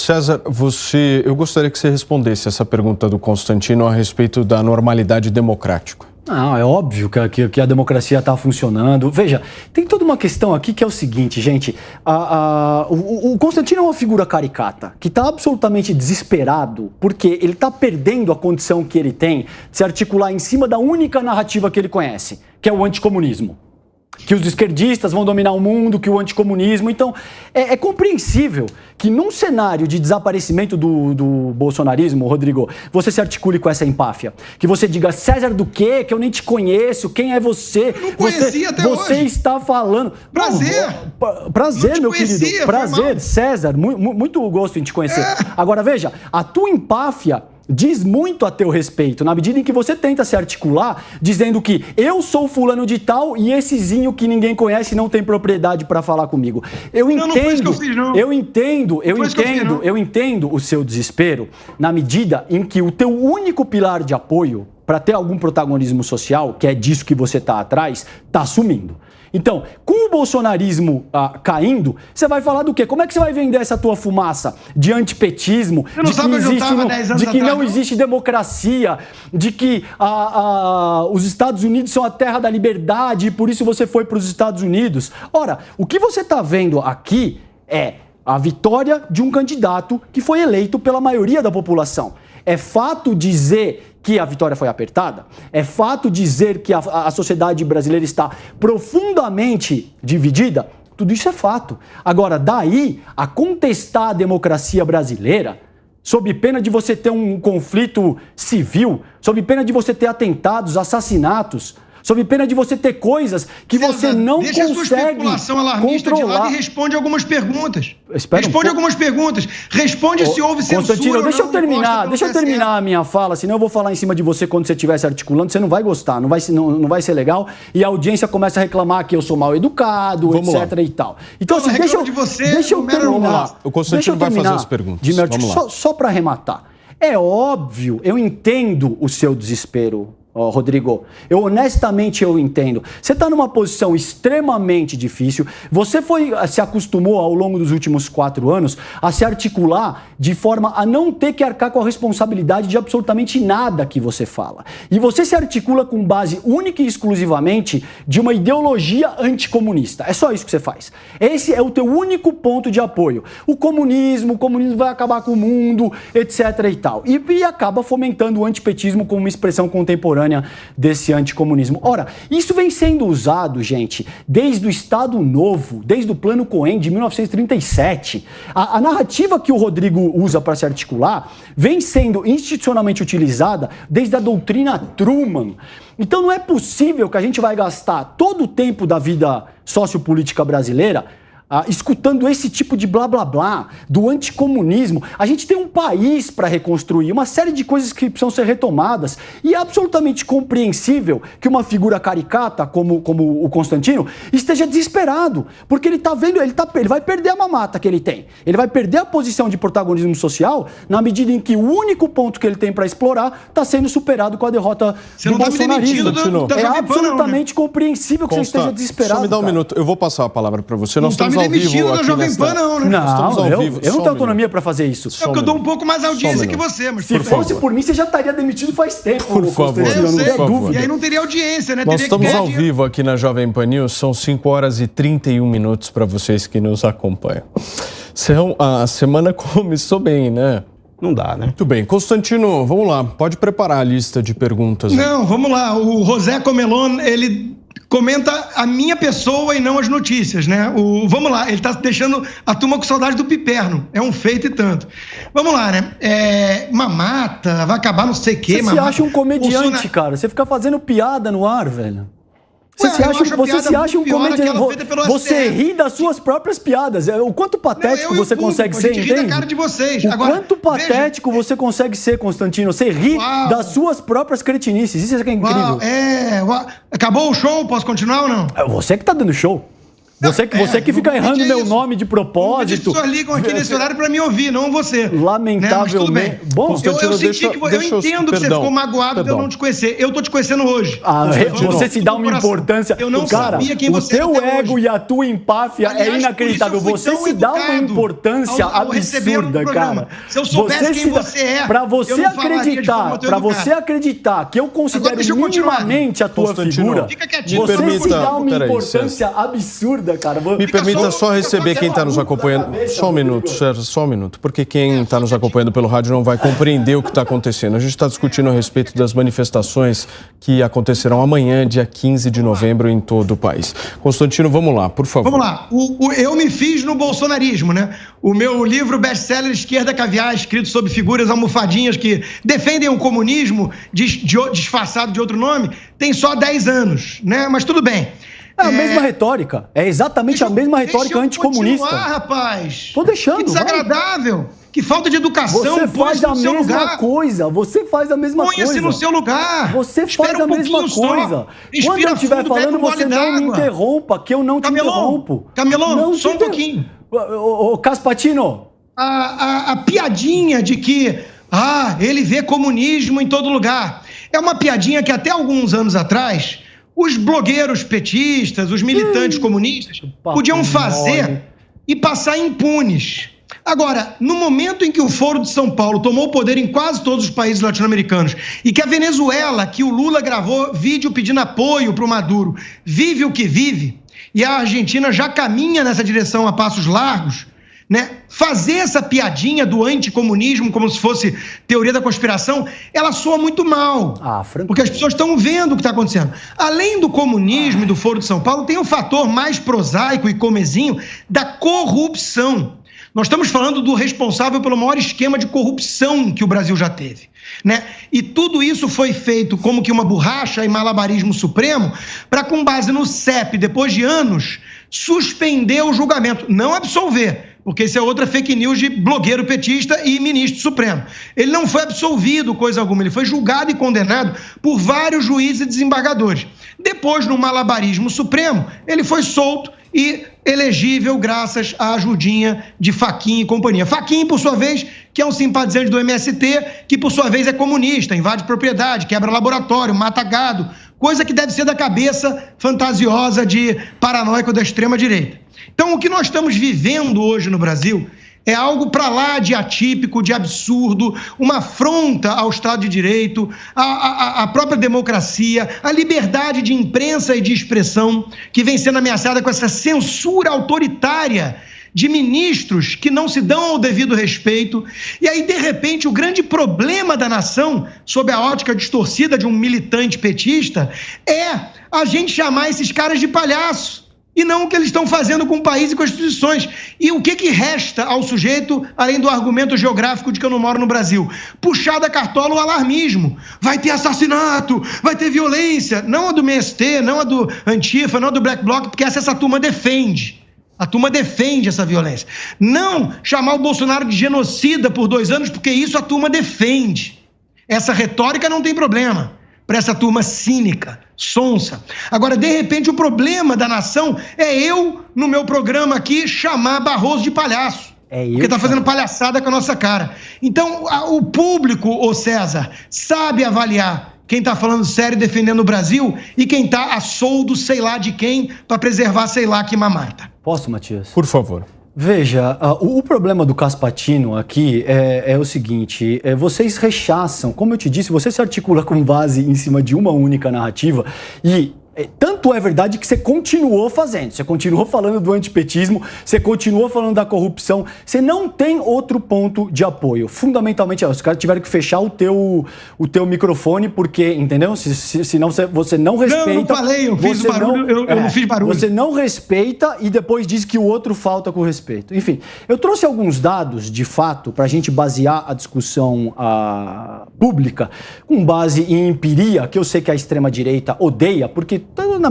César, eu gostaria que você respondesse essa pergunta do Constantino a respeito da normalidade democrática. Não, é óbvio que a democracia está funcionando. Veja, tem toda uma questão aqui que é o seguinte, gente. O Constantino é uma figura caricata que está absolutamente desesperado porque ele está perdendo a condição que ele tem de se articular em cima da única narrativa que ele conhece, que é o anticomunismo. Que os esquerdistas vão dominar o mundo, que o anticomunismo... Então, é compreensível que num cenário de desaparecimento do bolsonarismo, Rodrigo, você se articule com essa empáfia. Que você diga, César do quê? Que eu nem te conheço, quem é você? Eu não conhecia até hoje. Você está falando... Prazer. Prazer, meu querido. Prazer, César. Muito gosto em te conhecer. Agora, veja, a tua empáfia diz muito a teu respeito, na medida em que você tenta se articular, dizendo que eu sou fulano de tal e essezinho que ninguém conhece não tem propriedade para falar comigo. Eu entendo o seu desespero, na medida em que o teu único pilar de apoio para ter algum protagonismo social, que é disso que você está atrás, está sumindo. Então, com o bolsonarismo caindo, você vai falar do quê? Como é que você vai vender essa tua fumaça de antipetismo, de que não existe democracia, de que os Estados Unidos são a terra da liberdade e por isso você foi para os Estados Unidos? Ora, o que você está vendo aqui é a vitória de um candidato que foi eleito pela maioria da população. É fato dizer que a vitória foi apertada? É fato dizer que a sociedade brasileira está profundamente dividida? Tudo isso é fato. Agora, daí a contestar a democracia brasileira, sob pena de você ter um conflito civil, sob pena de você ter atentados, assassinatos, sob pena de você ter coisas que você não consegue controlar. Deixa a sua especulação alarmista de lado e responde algumas perguntas. Responde se houve censura. Constantino, deixa eu terminar a minha fala, senão eu vou falar em cima de você quando você estiver se articulando, você não vai gostar, não vai ser legal, e a audiência começa a reclamar que eu sou mal educado, etc. e tal. Então, assim, deixa eu terminar. O Constantino vai fazer as perguntas. Só para arrematar. É óbvio, eu entendo o seu desespero, Rodrigo, honestamente eu entendo. Você está numa posição extremamente difícil. Você se acostumou ao longo dos últimos 4 anos a se articular de forma a não ter que arcar com a responsabilidade de absolutamente nada que você fala. E você se articula com base única e exclusivamente de uma ideologia anticomunista. É só isso que você faz. Esse é o teu único ponto de apoio. O comunismo vai acabar com o mundo, etc. e tal. E acaba fomentando o antipetismo como uma expressão contemporânea desse anticomunismo. Ora, isso vem sendo usado, gente, desde o Estado Novo, desde o Plano Cohen de 1937. A narrativa que o Rodrigo usa para se articular vem sendo institucionalmente utilizada desde a doutrina Truman. Então não é possível que a gente vai gastar todo o tempo da vida sociopolítica brasileira escutando esse tipo de blá blá blá do anticomunismo. A gente tem um país para reconstruir, uma série de coisas que precisam ser retomadas, e é absolutamente compreensível que uma figura caricata como o Constantino esteja desesperado, porque ele está vendo, ele vai perder a mamata que ele tem, ele vai perder a posição de protagonismo social na medida em que o único ponto que ele tem para explorar está sendo superado com a derrota do bolsonarismo. É absolutamente compreensível que você esteja desesperado. Só me dá um minuto, eu vou passar a palavra para você. Nós estamos demitido da Jovem Pan, não, né? Não, eu não tenho autonomia para fazer isso. É porque eu dou um pouco mais audiência que você, mas se fosse por mim, você já estaria demitido faz tempo. Por favor, eu não tenho dúvida. E aí não teria audiência, né? Nós estamos ao vivo aqui na Jovem Pan News, são 5 horas e 31 minutos para vocês que nos acompanham. A semana começou bem, né? Não dá, né? Muito bem. Constantino, vamos lá. Pode preparar a lista de perguntas. Não, vamos lá. O José Comelon, ele comenta a minha pessoa e não as notícias, né? Vamos lá, ele tá deixando a turma com saudade do piperno. É um feito e tanto. Vamos lá, né? Mamata, vai acabar não sei o quê. Você se acha um comediante, cara. Você fica fazendo piada no ar, velho. Você se acha um comediante. Você ri das suas próprias piadas. O quanto patético você consegue ser, entende? Da cara de vocês. O quanto patético você consegue ser, Constantino. Você ri das suas próprias cretinices. Isso é que é incrível. Acabou o show? Posso continuar ou não? É você que tá dando show. Você que fica errando meu nome de propósito. As pessoas ligam aqui nesse horário para me ouvir, não você. Lamentavelmente. Né? Bom, eu entendo que você ficou magoado de eu não te conhecer. Eu tô te conhecendo hoje. Você se dá uma importância. Eu não sabia quem você era. O teu ego e a tua empáfia é inacreditável. Você se dá uma importância absurda, cara. Se eu soubesse quem você é, para você acreditar que eu considero minimamente a tua figura, você se dá uma importância absurda, cara. Me permita só receber quem está nos acompanhando. Só um minuto, Sérgio, só um minuto. Porque quem está nos acompanhando pelo rádio não vai compreender o que está acontecendo. A gente está discutindo a respeito das manifestações que acontecerão amanhã, dia 15 de novembro, em todo o país. Constantino, vamos lá, por favor. Vamos lá. Eu me fiz no bolsonarismo, né? O meu livro best-seller Esquerda Caviar, escrito sobre figuras almofadinhas que defendem o comunismo disfarçado de outro nome, tem só 10 anos, né? Mas tudo bem. É a mesma retórica. É exatamente a mesma retórica anticomunista. Rapaz. Tô deixando. Que desagradável. Vai. Que falta de educação. Você faz a mesma coisa. Você faz a mesma coisa. Põe-se no seu lugar. Você faz a mesma coisa. Quando eu estiver falando, você não me interrompa, que eu não te interrompo. Camelon, só um pouquinho. Ô, Caspatino. A piadinha de que ele vê comunismo em todo lugar. É uma piadinha que até alguns anos atrás os blogueiros petistas, os militantes comunistas podiam fazer e passar impunes. Agora, no momento em que o Foro de São Paulo tomou o poder em quase todos os países latino-americanos e que a Venezuela, que o Lula gravou vídeo pedindo apoio para o Maduro, vive o que vive, e a Argentina já caminha nessa direção a passos largos, né? Fazer essa piadinha do anticomunismo como se fosse teoria da conspiração, ela soa muito mal. Porque as pessoas estão vendo o que está acontecendo. Além do comunismo e do Foro de São Paulo, tem o fator mais prosaico e comezinho da corrupção. Nós estamos falando do responsável pelo maior esquema de corrupção que o Brasil já teve, né? E tudo isso foi feito como que uma borracha e malabarismo supremo para, com base no CEP, depois de anos, suspender o julgamento, não absolver, porque isso é outra fake news de blogueiro petista e ministro supremo. Ele não foi absolvido, coisa alguma, ele foi julgado e condenado por vários juízes e desembargadores. Depois, no malabarismo supremo, ele foi solto e elegível graças à ajudinha de Fachin e companhia. Fachin, por sua vez, que é um simpatizante do MST, que por sua vez é comunista, invade propriedade, quebra laboratório, mata gado, coisa que deve ser da cabeça fantasiosa de paranoico da extrema-direita. Então, o que nós estamos vivendo hoje no Brasil é algo para lá de atípico, de absurdo, uma afronta ao Estado de Direito, à própria democracia, à liberdade de imprensa e de expressão, que vem sendo ameaçada com essa censura autoritária de ministros que não se dão ao devido respeito. E aí, de repente, o grande problema da nação, sob a ótica distorcida de um militante petista, é a gente chamar esses caras de palhaço. E não o que eles estão fazendo com o país e com as instituições. E o que resta ao sujeito, além do argumento geográfico de que eu não moro no Brasil? Puxar da cartola o alarmismo. Vai ter assassinato, vai ter violência. Não a do MST, não a do Antifa, não a do Black Bloc, porque essa turma defende. A turma defende essa violência. Não chamar o Bolsonaro de genocida por 2 anos, porque isso a turma defende. Essa retórica não tem problema para essa turma cínica, sonsa. Agora, de repente, o problema da nação é eu, no meu programa aqui, chamar Barroso de palhaço. Porque tá fazendo palhaçada com a nossa cara. Então, o público, ô César, sabe avaliar quem tá falando sério e defendendo o Brasil e quem tá a soldo, sei lá de quem, para preservar sei lá que mamata. Posso, Matias? Por favor. Veja, o problema do Caspatino aqui é o seguinte, vocês rechaçam, como eu te disse, você se articula com base em cima de uma única narrativa e tanto é verdade que você continuou fazendo, você continuou falando do antipetismo, você continuou falando da corrupção, você não tem outro ponto de apoio. Fundamentalmente, os caras tiveram que fechar o teu microfone porque, entendeu? Senão você não respeita... Não, eu falei, eu fiz barulho, eu não fiz barulho. Você não respeita e depois diz que o outro falta com respeito. Enfim, eu trouxe alguns dados, de fato, para a gente basear a discussão pública com base em empiria, que eu sei que a extrema-direita odeia, porque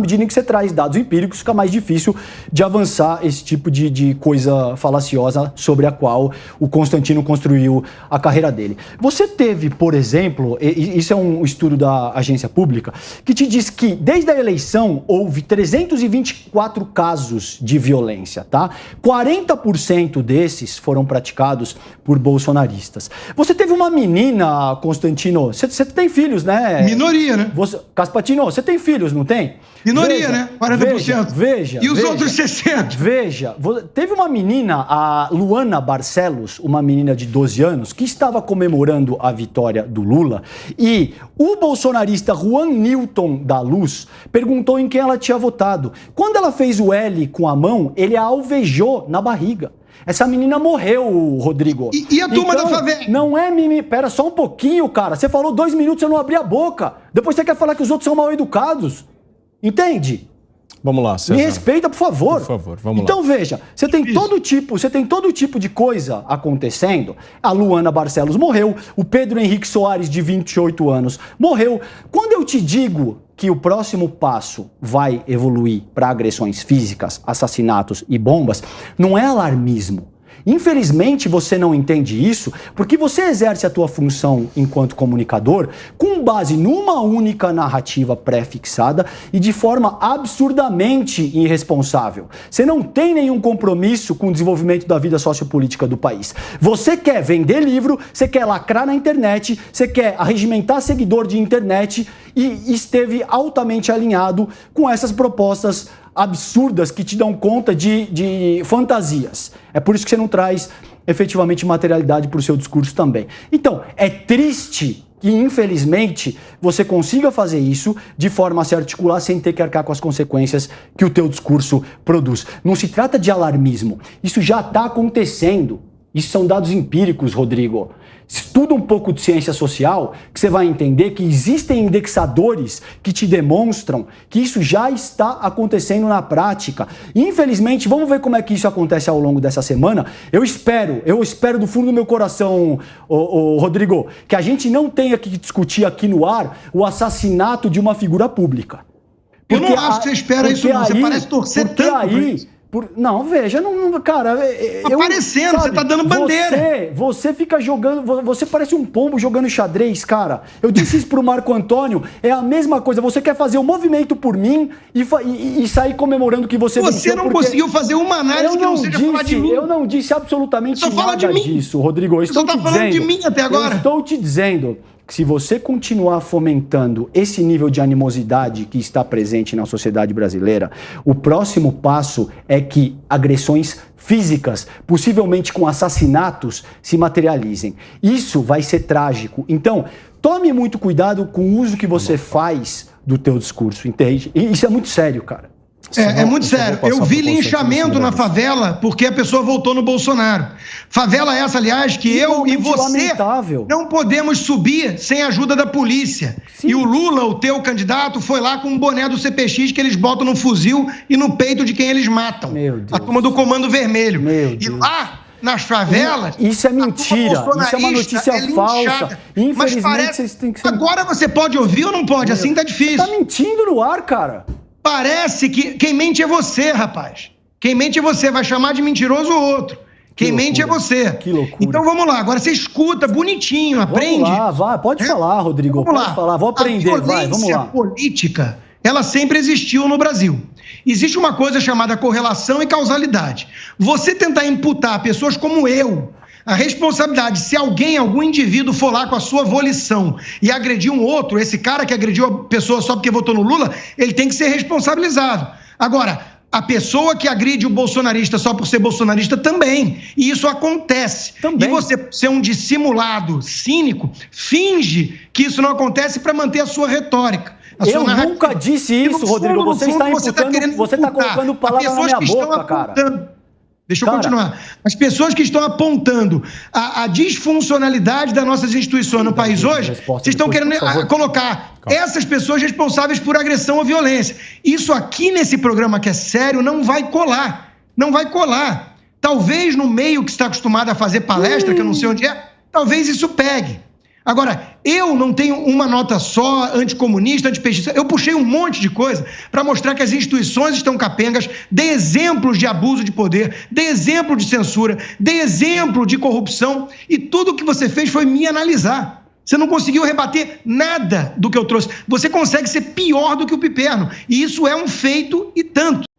medida em que você traz dados empíricos, fica mais difícil de avançar esse tipo de coisa falaciosa sobre a qual o Constantino construiu a carreira dele. Você teve, por exemplo, isso é um estudo da agência pública, que te diz que desde a eleição houve 324 casos de violência, tá? 40% desses foram praticados por bolsonaristas. Você teve uma menina, Constantino, você tem filhos, né? Minoria, né? Caspatino, você tem filhos, não tem? Minoria, né? 40%. Veja. E os outros 60%? Veja, teve uma menina, a Luana Barcelos, uma menina de 12 anos, que estava comemorando a vitória do Lula, e o bolsonarista Juan Newton da Luz perguntou em quem ela tinha votado. Quando ela fez o L com a mão, ele a alvejou na barriga. Essa menina morreu, Rodrigo. E a turma da favela? Não é mimimi. Pera só um pouquinho, cara. Você falou 2 minutos, eu não abri a boca. Depois você quer falar que os outros são mal educados. Entende? Vamos lá, César. Me respeita, por favor. Por favor, vamos lá. Então veja, você tem todo tipo de coisa acontecendo. A Luana Barcelos morreu, o Pedro Henrique Soares, de 28 anos, morreu. Quando eu te digo que o próximo passo vai evoluir para agressões físicas, assassinatos e bombas, não é alarmismo. Infelizmente você não entende isso porque você exerce a tua função enquanto comunicador com base numa única narrativa pré-fixada e de forma absurdamente irresponsável. Você não tem nenhum compromisso com o desenvolvimento da vida sociopolítica do país. Você quer vender livro, você quer lacrar na internet, você quer arregimentar seguidor de internet e esteve altamente alinhado com essas propostas absurdas que te dão conta de fantasias. É por isso que você não traz efetivamente materialidade para o seu discurso também. Então, é triste que, infelizmente, você consiga fazer isso de forma a se articular sem ter que arcar com as consequências que o teu discurso produz. Não se trata de alarmismo. Isso já está acontecendo. Isso são dados empíricos, Rodrigo. Estuda um pouco de ciência social que você vai entender que existem indexadores que te demonstram que isso já está acontecendo na prática. Infelizmente, vamos ver como é que isso acontece ao longo dessa semana. Eu espero do fundo do meu coração, Rodrigo, que a gente não tenha que discutir aqui no ar o assassinato de uma figura pública. Eu não acho que você espera isso, não. Você parece torcer tanto por isso. Não, veja, cara... Aparecendo, você tá dando bandeira. Você fica jogando... Você parece um pombo jogando xadrez, cara. Eu disse isso pro Marco Antônio, é a mesma coisa. Você quer fazer um movimento por mim e sair comemorando que você venceu. Você não conseguiu fazer uma análise que não seja falar de mim. Eu não disse absolutamente nada disso, Rodrigo. Eu estou te dizendo... Você tá falando de mim até agora. Eu estou te dizendo... Se você continuar fomentando esse nível de animosidade que está presente na sociedade brasileira, o próximo passo é que agressões físicas, possivelmente com assassinatos, se materializem. Isso vai ser trágico. Então, tome muito cuidado com o uso que você faz do teu discurso, entende? E isso é muito sério, cara. É muito sério. Eu vi linchamento na favela porque a pessoa votou no Bolsonaro. Favela essa, aliás, que eu e você não podemos subir sem a ajuda da polícia. Sim. E o Lula, o teu candidato, foi lá com um boné do CPX que eles botam no fuzil e no peito de quem eles matam. A turma do Comando Vermelho. E lá... nas favelas... Isso é mentira, isso é uma notícia falsa. Infelizmente, parece... vocês têm que ser... Agora você pode ouvir ou não pode? Assim tá difícil. Você tá mentindo no ar, cara. Parece que quem mente é você, rapaz. Quem mente é você, vai chamar de mentiroso o outro. Quem mente é você. Que loucura. Então vamos lá, agora você escuta bonitinho, aprende. Vamos lá, vai, pode falar, Rodrigo, pode falar, vou aprender, vai, vamos lá. A política, ela sempre existiu no Brasil. Existe uma coisa chamada correlação e causalidade. Você tentar imputar pessoas como eu a responsabilidade, se algum indivíduo for lá com a sua volição e agredir um outro, esse cara que agrediu a pessoa só porque votou no Lula, ele tem que ser responsabilizado. Agora, a pessoa que agride o bolsonarista só por ser bolsonarista também. E isso acontece. Também. E você ser um dissimulado, cínico, finge que isso não acontece para manter a sua retórica. Eu nunca disse isso, Rodrigo. Você está colocando palavras na minha boca, cara. Deixa eu continuar. As pessoas que estão apontando a disfuncionalidade das nossas instituições no país hoje, vocês estão querendo colocar essas pessoas responsáveis por agressão ou violência. Isso aqui nesse programa que é sério não vai colar. Não vai colar. Talvez no meio que está acostumado a fazer palestra, que eu não sei onde é, talvez isso pegue. Agora, eu não tenho uma nota só, anticomunista, antipetista. Eu puxei um monte de coisa para mostrar que as instituições estão capengas, dei exemplos de abuso de poder, dei exemplo de censura, dei exemplo de corrupção, e tudo o que você fez foi me analisar. Você não conseguiu rebater nada do que eu trouxe. Você consegue ser pior do que o Piperno, e isso é um feito e tanto.